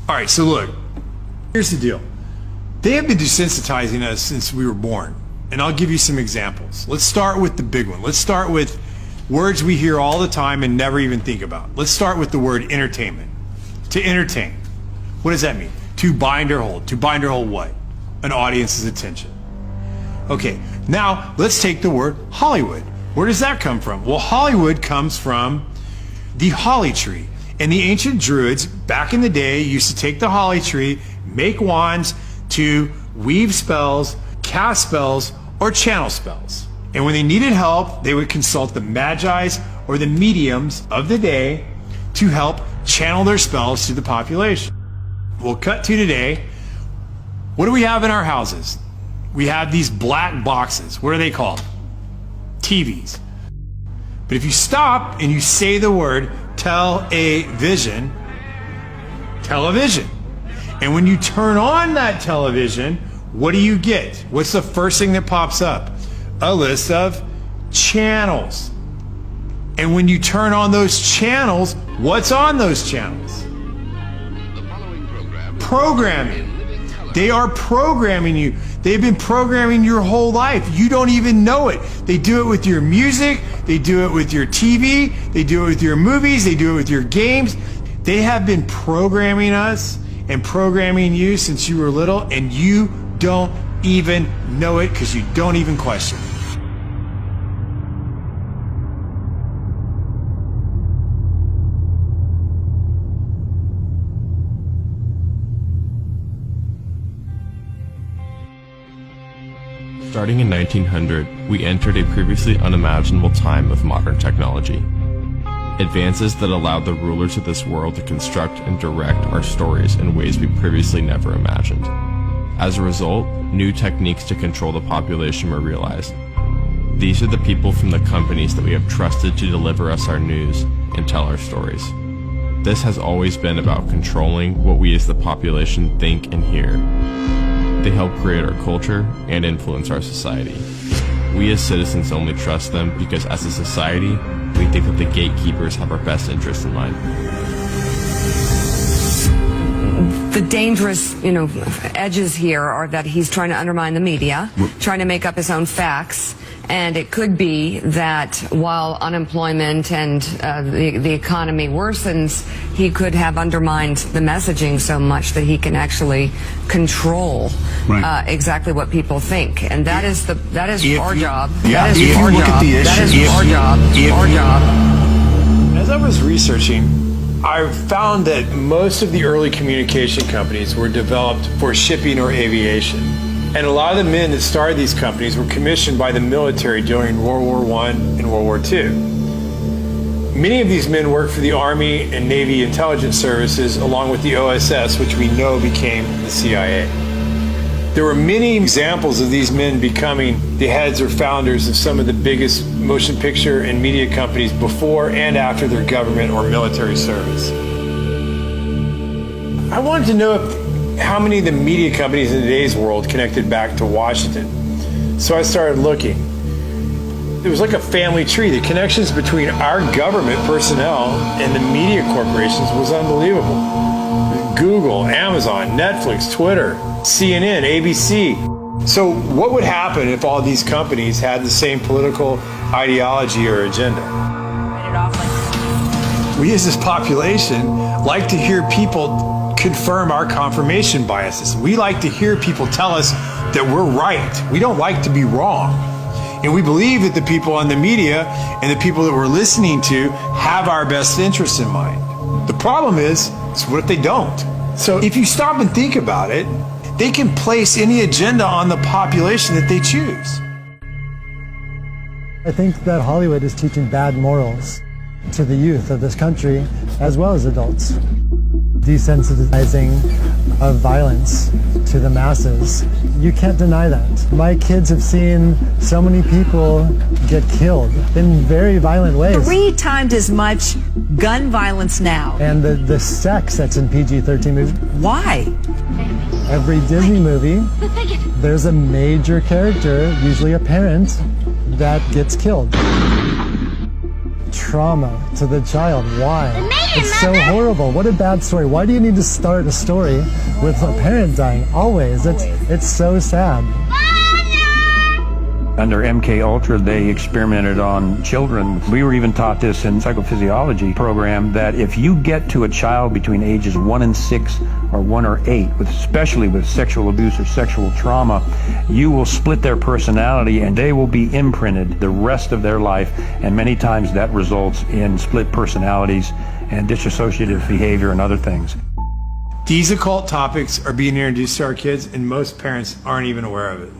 All right, so look, here's the deal. They have been desensitizing us since we were born, and I'll give you some examples. Let's start with the big one. Let's start with words we hear all the time and never even think about. Let's start with the word entertainment. To entertain. What does that mean? To bind or hold. To bind or hold what? An audience's attention. Okay, now let's take the word Hollywood. Where does that come from? Well, Hollywood comes from the holly tree. And the ancient Druids, back in the day, used to take the holly tree, make wands to weave spells, cast spells, or channel spells. And when they needed help, they would consult the magi's or the mediums of the day to help channel their spells to the population. We'll cut to today. What do we have in our houses? We have these black boxes. What are they called? TVs. But if you stop and you say the word television, and when you turn on that television, what do you get? What's the first thing that pops up? A list of channels. And when you turn on those channels, what's on those channels? Programming. They are programming you. They've been programming your whole life. You don't even know it. They do it with your music. They do it with your TV. They do it with your movies. They do it with your games. They have been programming us and programming you since you were little, and you don't even know it because you don't even question it. Starting in 1900, we entered a previously unimaginable time of modern technology. Advances that allowed the rulers of this world to construct and direct our stories in ways we previously never imagined. As a result, new techniques to control the population were realized. These are the people from the companies that we have trusted to deliver us our news and tell our stories. This has always been about controlling what we as the population think and hear. They help create our culture and influence our society. We as citizens only trust them because as a society, we think that the gatekeepers have our best interests in mind. The dangerous, edges here are that he's trying to undermine the media, trying to make up his own facts. And it could be that while unemployment and the economy worsens, he could have undermined the messaging so much that he can actually control exactly what people think. And that is our job. That is our job. That is our job. Our job. As I was researching, I found that most of the early communication companies were developed for shipping or aviation. And a lot of the men that started these companies were commissioned by the military during World War I and World War II. Many of these men worked for the Army and Navy intelligence services along with the OSS, which we know became the CIA. There were many examples of these men becoming the heads or founders of some of the biggest motion picture and media companies before and after their government or military service. I wanted to know how many of the media companies in today's world connected back to Washington. So I started looking. It was like a family tree. The connections between our government personnel and the media corporations was unbelievable. Google, Amazon, Netflix, Twitter, CNN, ABC. So what would happen if all these companies had the same political ideology or agenda? We as this population like to hear people confirm our confirmation biases. We like to hear people tell us that we're right. We don't like to be wrong. And we believe that the people on the media and the people that we're listening to have our best interests in mind. The problem is what if they don't? So if you stop and think about it, they can place any agenda on the population that they choose. I think that Hollywood is teaching bad morals to the youth of this country as well as adults. Desensitizing of violence to the masses. You can't deny that. My kids have seen so many people get killed in very violent ways. 3 times as much gun violence now. And the sex that's in PG-13 movies. Why? Every Disney movie, there's a major character, usually a parent, that gets killed. trauma to the child. Why? It's so horrible. What a bad story. Why do you need to start a story with a parent dying? Always. It's so sad. Under MK Ultra, they experimented on children. We were even taught this in psychophysiology program that if you get to a child between ages 1 and 6 or 1 or 8, especially with sexual abuse or sexual trauma, you will split their personality and they will be imprinted the rest of their life. And many times that results in split personalities and dissociative behavior and other things. These occult topics are being introduced to our kids, and most parents aren't even aware of it.